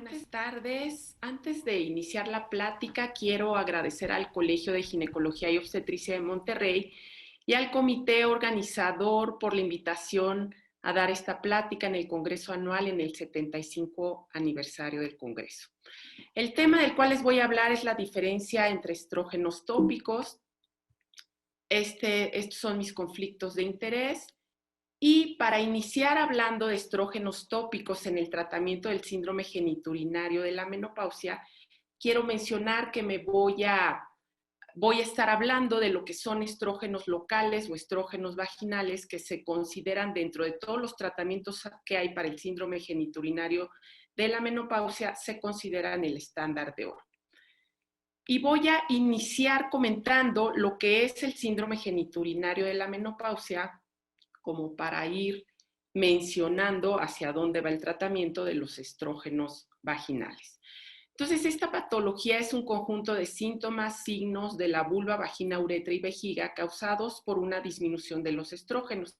Buenas tardes. Antes de iniciar la plática, quiero agradecer al Colegio de Ginecología y Obstetricia de Monterrey y al comité organizador por la invitación a dar esta plática en el Congreso Anual en el 75 aniversario del Congreso. El tema del cual les voy a hablar es la diferencia entre estrógenos tópicos. Estos son mis conflictos de interés. Y para iniciar hablando de estrógenos tópicos en el tratamiento del síndrome genitourinario de la menopausia, quiero mencionar que voy a estar hablando de lo que son estrógenos locales o estrógenos vaginales que se consideran dentro de todos los tratamientos que hay para el síndrome genitourinario de la menopausia, se consideran el estándar de oro. Y voy a iniciar comentando lo que es el síndrome genitourinario de la menopausia, como para ir mencionando hacia dónde va el tratamiento de los estrógenos vaginales. Entonces, esta patología es un conjunto de síntomas, signos de la vulva, vagina, uretra y vejiga causados por una disminución de los estrógenos.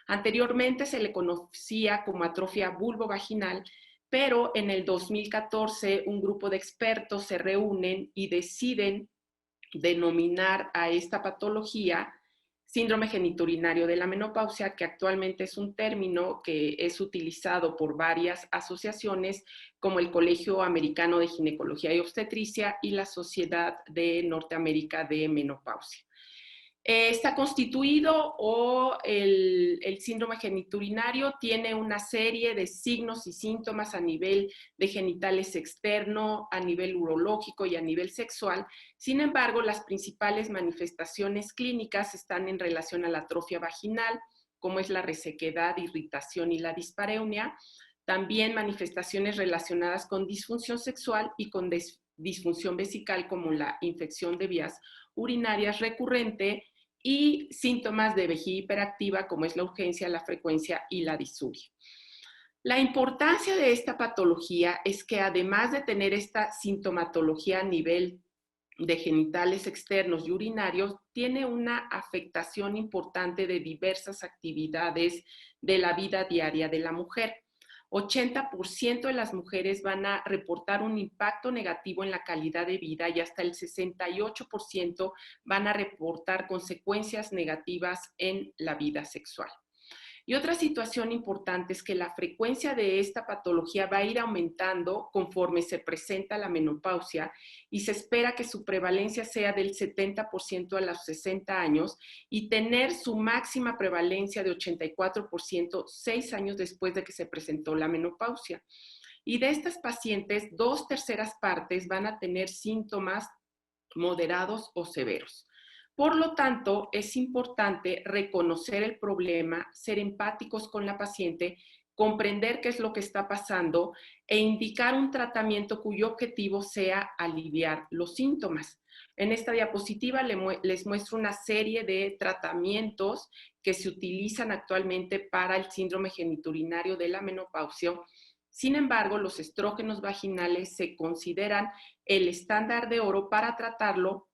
Anteriormente se le conocía como atrofia vulvovaginal, pero en el 2014 un grupo de expertos se reúnen y deciden denominar a esta patología síndrome genitourinario de la menopausia, que actualmente es un término que es utilizado por varias asociaciones como el Colegio Americano de Ginecología y Obstetricia y la Sociedad de Norteamérica de Menopausia. Está constituido o el síndrome genitourinario tiene una serie de signos y síntomas a nivel de genitales externo, a nivel urológico y a nivel sexual. Sin embargo, las principales manifestaciones clínicas están en relación a la atrofia vaginal, como es la resequedad, irritación y la dispareunia. También manifestaciones relacionadas con disfunción sexual y con disfunción vesical, como la infección de vías urinarias recurrente, y síntomas de vejiga hiperactiva como es la urgencia, la frecuencia y la disuria. La importancia de esta patología es que además de tener esta sintomatología a nivel de genitales externos y urinarios, tiene una afectación importante de diversas actividades de la vida diaria de la mujer. 80% de las mujeres van a reportar un impacto negativo en la calidad de vida y hasta el 68% van a reportar consecuencias negativas en la vida sexual. Y otra situación importante es que la frecuencia de esta patología va a ir aumentando conforme se presenta la menopausia y se espera que su prevalencia sea del 70% a los 60 años y tener su máxima prevalencia de 84% 6 años después de que se presentó la menopausia. Y de estas pacientes, 2/3 partes van a tener síntomas moderados o severos. Por lo tanto, es importante reconocer el problema, ser empáticos con la paciente, comprender qué es lo que está pasando e indicar un tratamiento cuyo objetivo sea aliviar los síntomas. En esta diapositiva les muestro una serie de tratamientos que se utilizan actualmente para el síndrome genitourinario de la menopausia. Sin embargo, los estrógenos vaginales se consideran el estándar de oro para tratarlo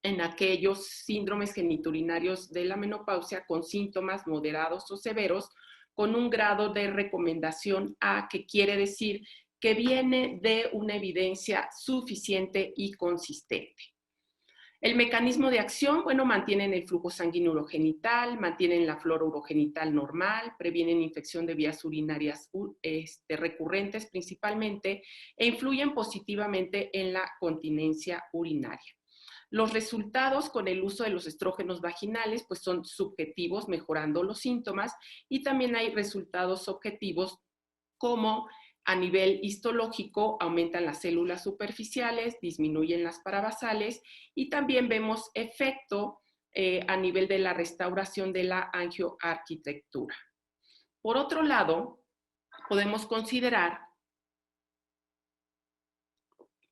en aquellos síndromes geniturinarios de la menopausia con síntomas moderados o severos, con un grado de recomendación A, que quiere decir que viene de una evidencia suficiente y consistente. El mecanismo de acción, bueno, mantienen el flujo sanguíneo urogenital, mantienen la flora urogenital normal, previenen infección de vías urinarias recurrentes principalmente e influyen positivamente en la continencia urinaria. Los resultados con el uso de los estrógenos vaginales pues son subjetivos, mejorando los síntomas, y también hay resultados objetivos como a nivel histológico aumentan las células superficiales, disminuyen las parabasales y también vemos efecto a nivel de la restauración de la angioarquitectura. Por otro lado, podemos considerar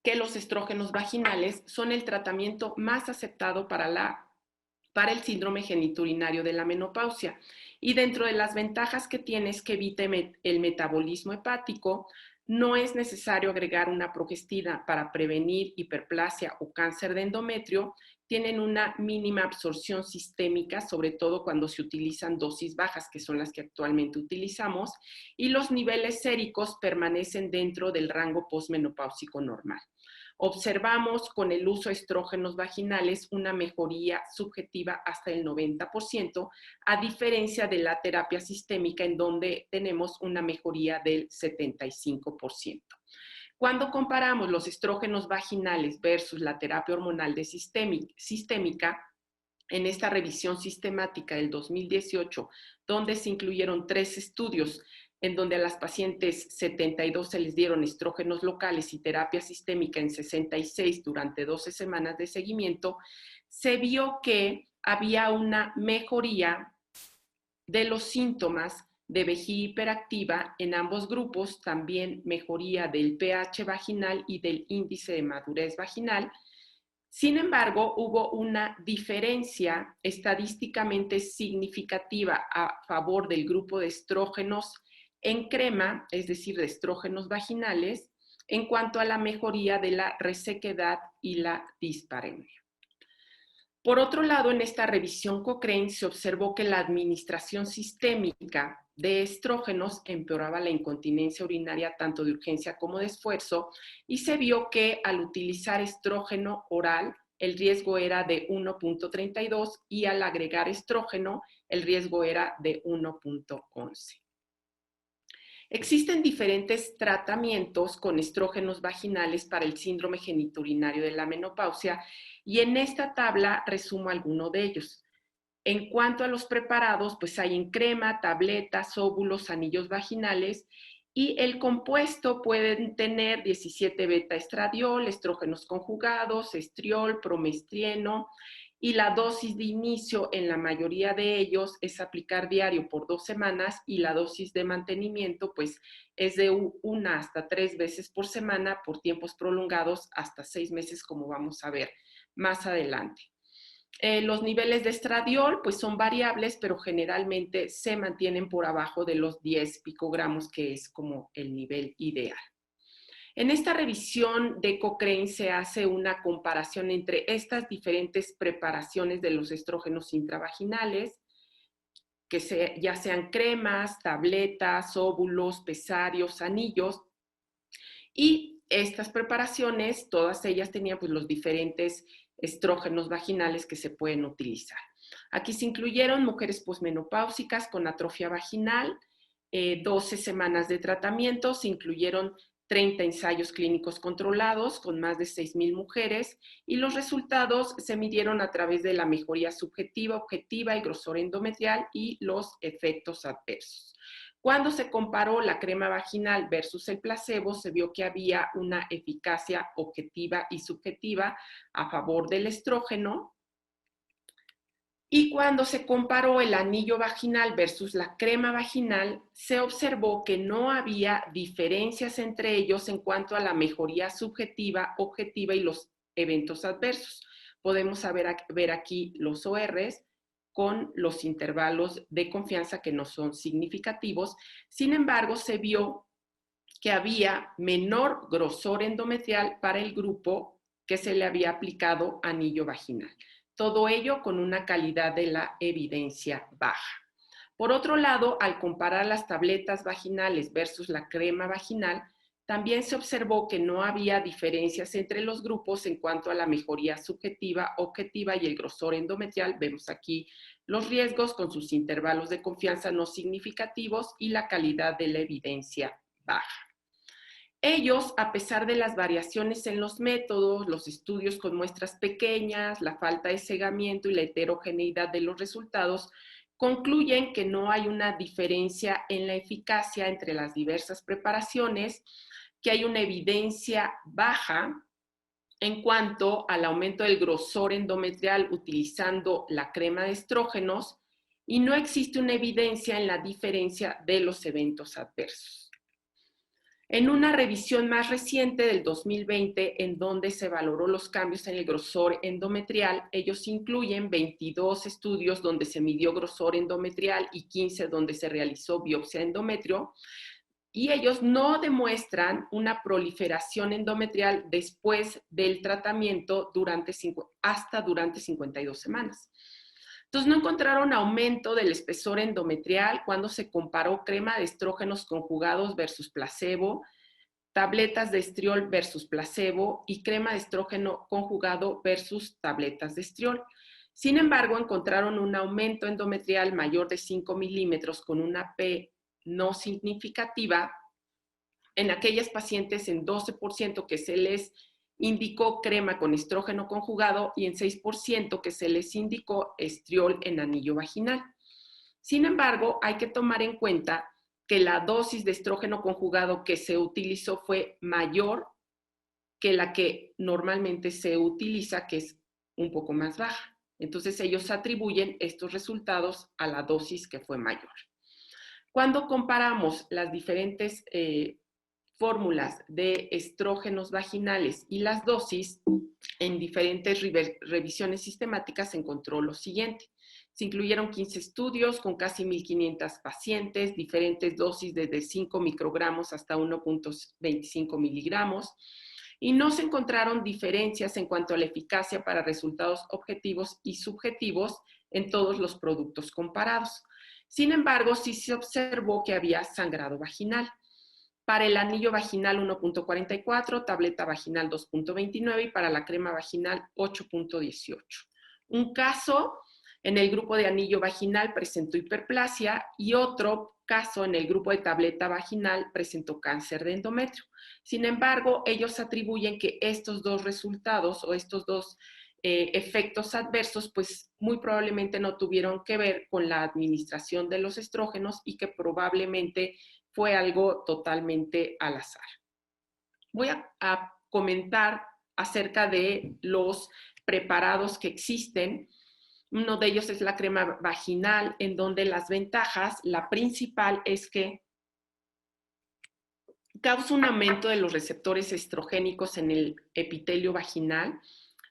que los estrógenos vaginales son el tratamiento más aceptado para el síndrome genitourinario de la menopausia. Y dentro de las ventajas que tiene es que evita el metabolismo hepático, no es necesario agregar una progestina para prevenir hiperplasia o cáncer de endometrio, tienen una mínima absorción sistémica, sobre todo cuando se utilizan dosis bajas, que son las que actualmente utilizamos, y los niveles séricos permanecen dentro del rango posmenopáusico normal. Observamos con el uso de estrógenos vaginales una mejoría subjetiva hasta el 90%, a diferencia de la terapia sistémica en donde tenemos una mejoría del 75%. Cuando comparamos los estrógenos vaginales versus la terapia hormonal de sistémica, en esta revisión sistemática del 2018, donde se incluyeron 3 estudios en donde a las pacientes 72 se les dieron estrógenos locales y terapia sistémica en 66 durante 12 semanas de seguimiento, se vio que había una mejoría de los síntomas de vejiga hiperactiva en ambos grupos, también mejoría del pH vaginal y del índice de madurez vaginal. Sin embargo, hubo una diferencia estadísticamente significativa a favor del grupo de estrógenos en crema, es decir, de estrógenos vaginales, en cuanto a la mejoría de la resequedad y la dispareunia. Por otro lado, en esta revisión Cochrane se observó que la administración sistémica de estrógenos empeoraba la incontinencia urinaria tanto de urgencia como de esfuerzo, y se vio que al utilizar estrógeno oral el riesgo era de 1.32 y al agregar estrógeno el riesgo era de 1.11. Existen diferentes tratamientos con estrógenos vaginales para el síndrome genitourinario de la menopausia y en esta tabla resumo alguno de ellos. En cuanto a los preparados, pues hay en crema, tabletas, óvulos, anillos vaginales y el compuesto pueden tener 17 beta-estradiol, estrógenos conjugados, estriol, promestrieno, y la dosis de inicio en la mayoría de ellos es aplicar diario por 2 semanas y la dosis de mantenimiento pues es de 1 hasta 3 veces por semana por tiempos prolongados hasta 6 meses, como vamos a ver más adelante. Los niveles de estradiol pues son variables, pero generalmente se mantienen por abajo de los 10 picogramos, que es como el nivel ideal. En esta revisión de Cochrane se hace una comparación entre estas diferentes preparaciones de los estrógenos intravaginales, que ya sean cremas, tabletas, óvulos, pesarios, anillos, y estas preparaciones, todas ellas tenían pues los diferentes estrógenos vaginales que se pueden utilizar. Aquí se incluyeron mujeres posmenopáusicas con atrofia vaginal, 12 semanas de tratamiento, se incluyeron 30 ensayos clínicos controlados con más de 6,000 mujeres y los resultados se midieron a través de la mejoría subjetiva, objetiva y grosor endometrial y los efectos adversos. Cuando se comparó la crema vaginal versus el placebo, se vio que había una eficacia objetiva y subjetiva a favor del estrógeno. Y cuando se comparó el anillo vaginal versus la crema vaginal, se observó que no había diferencias entre ellos en cuanto a la mejoría subjetiva, objetiva y los eventos adversos. Podemos ver aquí los ORs con los intervalos de confianza que no son significativos. Sin embargo, se vio que había menor grosor endometrial para el grupo que se le había aplicado anillo vaginal. Todo ello con una calidad de la evidencia baja. Por otro lado, al comparar las tabletas vaginales versus la crema vaginal, también se observó que no había diferencias entre los grupos en cuanto a la mejoría subjetiva, objetiva y el grosor endometrial. Vemos aquí los riesgos con sus intervalos de confianza no significativos y la calidad de la evidencia baja. Ellos, a pesar de las variaciones en los métodos, los estudios con muestras pequeñas, la falta de cegamiento y la heterogeneidad de los resultados, concluyen que no hay una diferencia en la eficacia entre las diversas preparaciones, que hay una evidencia baja en cuanto al aumento del grosor endometrial utilizando la crema de estrógenos y no existe una evidencia en la diferencia de los eventos adversos. En una revisión más reciente del 2020, en donde se valoró los cambios en el grosor endometrial, ellos incluyen 22 estudios donde se midió grosor endometrial y 15 donde se realizó biopsia de endometrio. y ellos no demuestran una proliferación endometrial después del tratamiento hasta durante 52 semanas. Entonces, no encontraron aumento del espesor endometrial cuando se comparó crema de estrógenos conjugados versus placebo, tabletas de estriol versus placebo y crema de estrógeno conjugado versus tabletas de estriol. Sin embargo, encontraron un aumento endometrial mayor de 5 milímetros con una P no significativa en aquellas pacientes en 12% que se les indicó crema con estrógeno conjugado y en 6% que se les indicó estriol en anillo vaginal. Sin embargo, hay que tomar en cuenta que la dosis de estrógeno conjugado que se utilizó fue mayor que la que normalmente se utiliza, que es un poco más baja. Entonces, ellos atribuyen estos resultados a la dosis que fue mayor. Cuando comparamos las diferentes fórmulas de estrógenos vaginales y las dosis, en diferentes revisiones sistemáticas se encontró lo siguiente. Se incluyeron 15 estudios con casi 1.500 pacientes, diferentes dosis desde 5 microgramos hasta 1.25 miligramos, y no se encontraron diferencias en cuanto a la eficacia para resultados objetivos y subjetivos en todos los productos comparados. Sin embargo, sí se observó que había sangrado vaginal. Para el anillo vaginal 1.44, tableta vaginal 2.29 y para la crema vaginal 8.18. Un caso en el grupo de anillo vaginal presentó hiperplasia y otro caso en el grupo de tableta vaginal presentó cáncer de endometrio. Sin embargo, ellos atribuyen que estos dos resultados o estos dos efectos adversos, pues muy probablemente no tuvieron que ver con la administración de los estrógenos y que probablemente fue algo totalmente al azar. Voy a comentar acerca de los preparados que existen. Uno de ellos es la crema vaginal, en donde las ventajas, la principal es que causa un aumento de los receptores estrogénicos en el epitelio vaginal.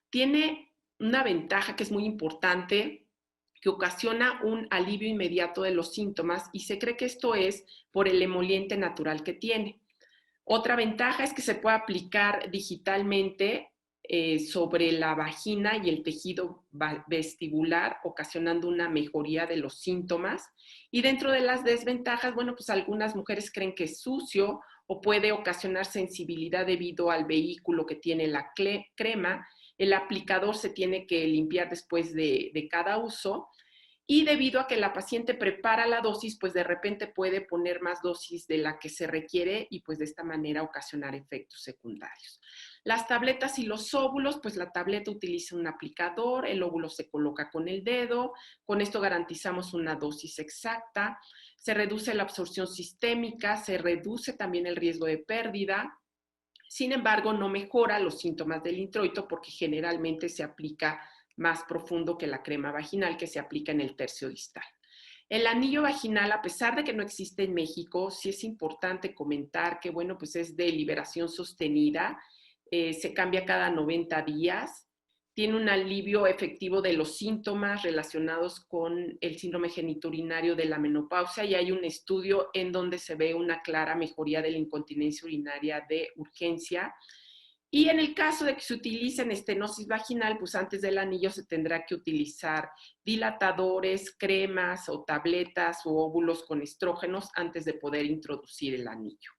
Tiene una ventaja que es muy importante, que ocasiona un alivio inmediato de los síntomas y se cree que esto es por el emoliente natural que tiene. Otra ventaja es que se puede aplicar digitalmente sobre la vagina y el tejido vestibular, ocasionando una mejoría de los síntomas. Y dentro de las desventajas, bueno, pues algunas mujeres creen que es sucio o puede ocasionar sensibilidad debido al vehículo que tiene la crema. El aplicador se tiene que limpiar después de cada uso. Y debido a que la paciente prepara la dosis, pues de repente puede poner más dosis de la que se requiere y pues de esta manera ocasionar efectos secundarios. Las tabletas y los óvulos, pues la tableta utiliza un aplicador, el óvulo se coloca con el dedo, con esto garantizamos una dosis exacta, se reduce la absorción sistémica, se reduce también el riesgo de pérdida. Sin embargo, no mejora los síntomas del introito porque generalmente se aplica más profundo que la crema vaginal que se aplica en el tercio distal. El anillo vaginal, a pesar de que no existe en México, sí es importante comentar que, bueno, pues es de liberación sostenida, se cambia cada 90 días, tiene un alivio efectivo de los síntomas relacionados con el síndrome genitourinario de la menopausia y hay un estudio en donde se ve una clara mejoría de la incontinencia urinaria de urgencia. Y en el caso de que se utilice en estenosis vaginal, pues antes del anillo se tendrá que utilizar dilatadores, cremas o tabletas o óvulos con estrógenos antes de poder introducir el anillo.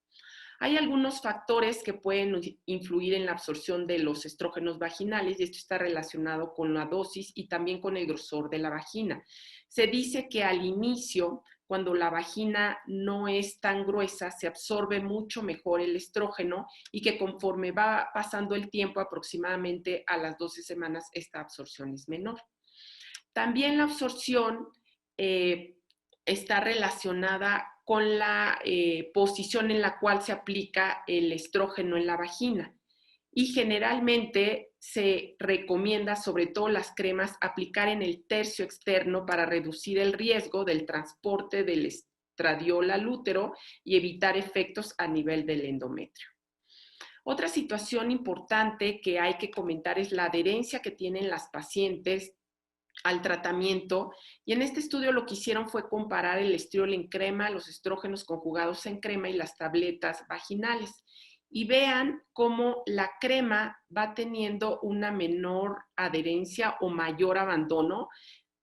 Hay algunos factores que pueden influir en la absorción de los estrógenos vaginales y esto está relacionado con la dosis y también con el grosor de la vagina. Se dice que al inicio, cuando la vagina no es tan gruesa, se absorbe mucho mejor el estrógeno y que conforme va pasando el tiempo, aproximadamente a las 12 semanas, esta absorción es menor. También la absorción está relacionada con la posición en la cual se aplica el estrógeno en la vagina. Y generalmente se recomienda, sobre todo las cremas, aplicar en el tercio externo para reducir el riesgo del transporte del estradiol al útero y evitar efectos a nivel del endometrio. Otra situación importante que hay que comentar es la adherencia que tienen las pacientes al tratamiento, y en este estudio lo que hicieron fue comparar el estriol en crema, los estrógenos conjugados en crema y las tabletas vaginales. Y vean cómo la crema va teniendo una menor adherencia o mayor abandono,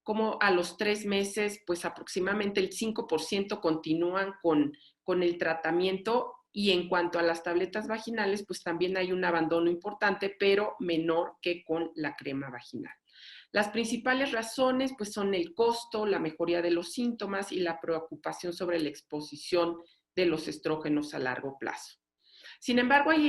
como a los 3 meses, pues aproximadamente el 5% continúan con el tratamiento, y en cuanto a las tabletas vaginales, pues también hay un abandono importante, pero menor que con la crema vaginal. Las principales razones pues son el costo, la mejoría de los síntomas y la preocupación sobre la exposición de los estrógenos a largo plazo. Sin embargo, hay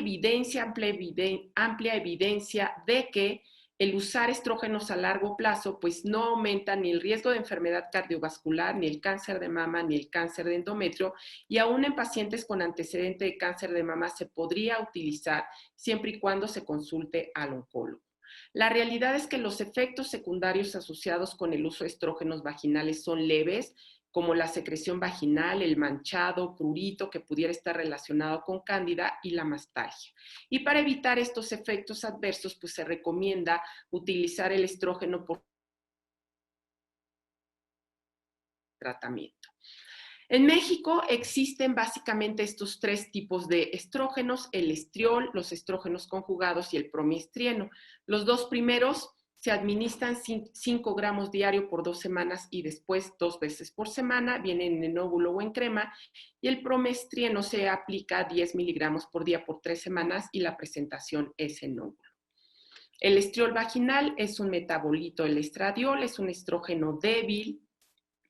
amplia evidencia de que el usar estrógenos a largo plazo pues no aumenta ni el riesgo de enfermedad cardiovascular, ni el cáncer de mama, ni el cáncer de endometrio, y aún en pacientes con antecedente de cáncer de mama se podría utilizar siempre y cuando se consulte al oncólogo. La realidad es que los efectos secundarios asociados con el uso de estrógenos vaginales son leves, como la secreción vaginal, el manchado, prurito que pudiera estar relacionado con cándida y la mastalgia. Y para evitar estos efectos adversos, pues se recomienda utilizar el estrógeno por tratamiento. En México existen básicamente estos 3 tipos de estrógenos: el estriol, los estrógenos conjugados y el promiestreno. Los 2 primeros se administran 5 gramos diario por 2 semanas y después 2 veces por semana, vienen en óvulo o en crema, y el promestreno se aplica 10 miligramos por día por 3 semanas y la presentación es en óvulo. El estriol vaginal es un metabolito del estradiol, es un estrógeno débil,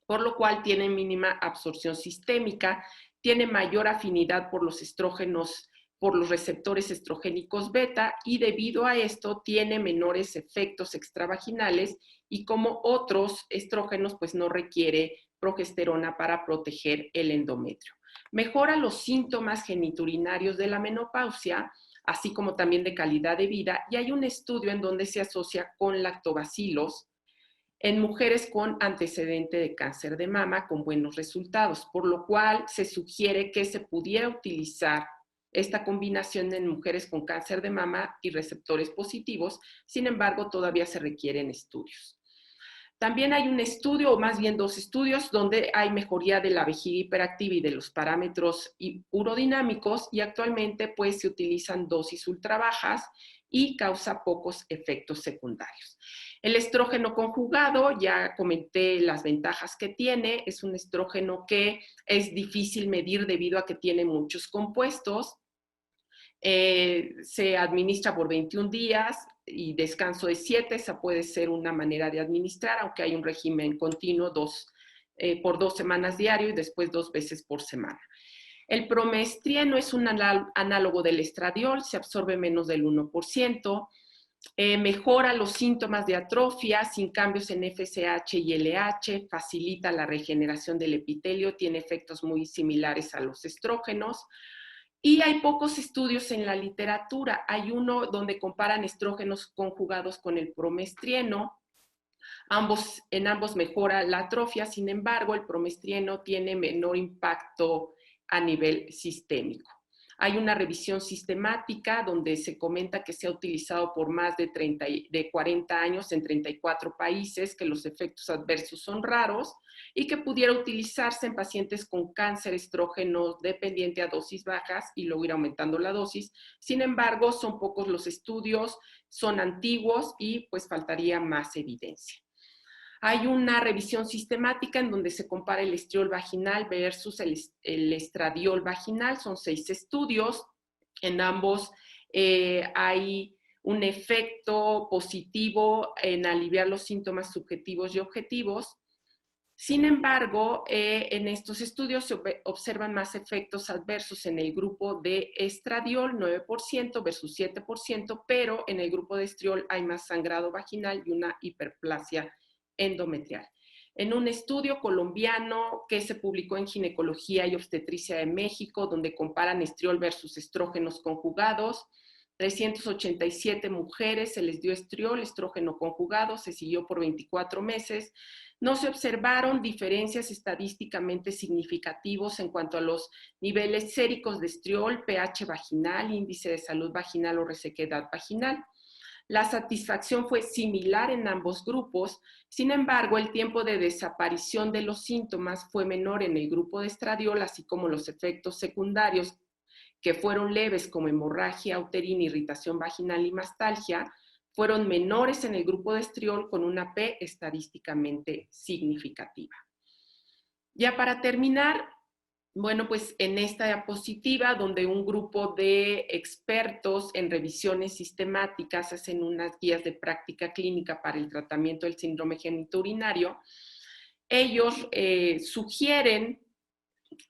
por lo cual tiene mínima absorción sistémica, tiene mayor afinidad por los estrógenos, por los receptores estrogénicos beta, y debido a esto tiene menores efectos extravaginales, y como otros estrógenos pues no requiere progesterona para proteger el endometrio. Mejora los síntomas geniturinarios de la menopausia, así como también de calidad de vida, y hay un estudio en donde se asocia con lactobacilos en mujeres con antecedente de cáncer de mama con buenos resultados, por lo cual se sugiere que se pudiera utilizar esta combinación en mujeres con cáncer de mama y receptores positivos. Sin embargo, todavía se requieren estudios. También hay un estudio, o más bien 2 estudios, donde hay mejoría de la vejiga hiperactiva y de los parámetros urodinámicos, y actualmente pues se utilizan dosis ultra bajas y causa pocos efectos secundarios. El estrógeno conjugado, ya comenté las ventajas que tiene, es un estrógeno que es difícil medir debido a que tiene muchos compuestos. Se administra por 21 días y descanso de 7, esa puede ser una manera de administrar, aunque hay un régimen continuo por 2 semanas diario y después 2 veces por semana. El promestreno es un análogo del estradiol, se absorbe menos del 1%, mejora los síntomas de atrofia sin cambios en FSH y LH, facilita la regeneración del epitelio, tiene efectos muy similares a los estrógenos. Y hay pocos estudios en la literatura. Hay uno donde comparan estrógenos conjugados con el promestreno. En ambos mejora la atrofia, sin embargo, el promestreno tiene menor impacto a nivel sistémico. Hay una revisión sistemática donde se comenta que se ha utilizado por más de 40 años en 34 países, que los efectos adversos son raros y que pudiera utilizarse en pacientes con cáncer estrógeno dependiente a dosis bajas y luego ir aumentando la dosis. Sin embargo, son pocos los estudios, son antiguos y pues faltaría más evidencia. Hay una revisión sistemática en donde se compara el estriol vaginal versus el estradiol vaginal. Son 6 estudios. En ambos hay un efecto positivo en aliviar los síntomas subjetivos y objetivos. Sin embargo, en estos estudios se observan más efectos adversos en el grupo de estradiol, 9% versus 7%, pero en el grupo de estriol hay más sangrado vaginal y una hiperplasia endometrial. En un estudio colombiano que se publicó en Ginecología y Obstetricia de México, donde comparan estriol versus estrógenos conjugados, 387 mujeres se les dio estriol, estrógeno conjugado, se siguió por 24 meses. No se observaron diferencias estadísticamente significativos en cuanto a los niveles séricos de estriol, pH vaginal, índice de salud vaginal o resequedad vaginal. La satisfacción fue similar en ambos grupos, sin embargo, el tiempo de desaparición de los síntomas fue menor en el grupo de estradiol, así como los efectos secundarios que fueron leves como hemorragia uterina, irritación vaginal y mastalgia, fueron menores en el grupo de estriol con una P estadísticamente significativa. Ya para terminar, bueno, pues en esta diapositiva, donde un grupo de expertos en revisiones sistemáticas hacen unas guías de práctica clínica para el tratamiento del síndrome genitourinario, ellos sugieren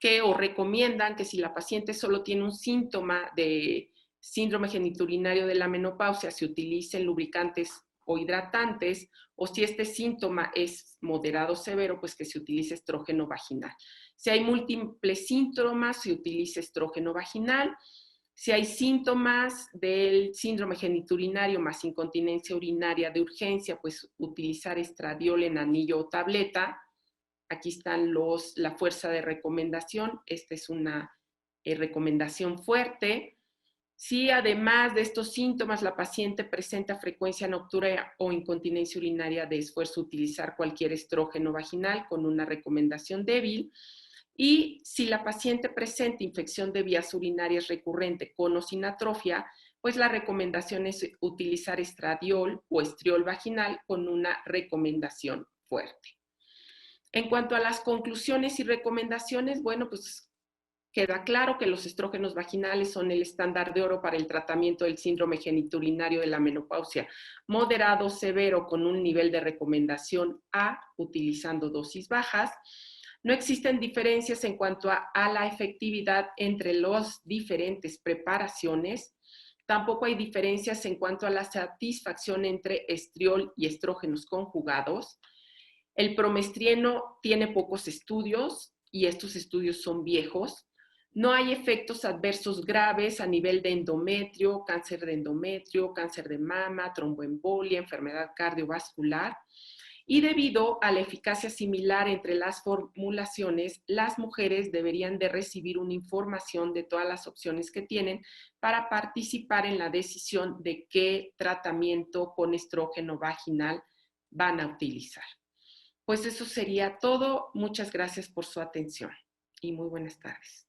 que o recomiendan que si la paciente solo tiene un síntoma de síndrome genitourinario de la menopausia, se utilicen lubricantes o hidratantes, o si este síntoma es moderado o severo, pues que se utilice estrógeno vaginal. Si hay múltiples síntomas, se utiliza estrógeno vaginal. Si hay síntomas del síndrome genitourinario más incontinencia urinaria de urgencia, pues utilizar estradiol en anillo o tableta. Aquí están la fuerza de recomendación. Esta es una recomendación fuerte. Si además de estos síntomas la paciente presenta frecuencia nocturna o incontinencia urinaria de esfuerzo, utilizar cualquier estrógeno vaginal con una recomendación débil. Y si la paciente presenta infección de vías urinarias recurrente con o sin atrofia, pues la recomendación es utilizar estradiol o estriol vaginal con una recomendación fuerte. En cuanto a las conclusiones y recomendaciones, bueno, pues queda claro que los estrógenos vaginales son el estándar de oro para el tratamiento del síndrome genitourinario de la menopausia moderado, severo, con un nivel de recomendación A, utilizando dosis bajas. No existen diferencias en cuanto a la efectividad entre las diferentes preparaciones. Tampoco hay diferencias en cuanto a la satisfacción entre estriol y estrógenos conjugados. El promestrieno tiene pocos estudios y estos estudios son viejos. No hay efectos adversos graves a nivel de endometrio, cáncer de mama, tromboembolia, enfermedad cardiovascular. Y debido a la eficacia similar entre las formulaciones, las mujeres deberían de recibir una información de todas las opciones que tienen para participar en la decisión de qué tratamiento con estrógeno vaginal van a utilizar. Pues eso sería todo. Muchas gracias por su atención y muy buenas tardes.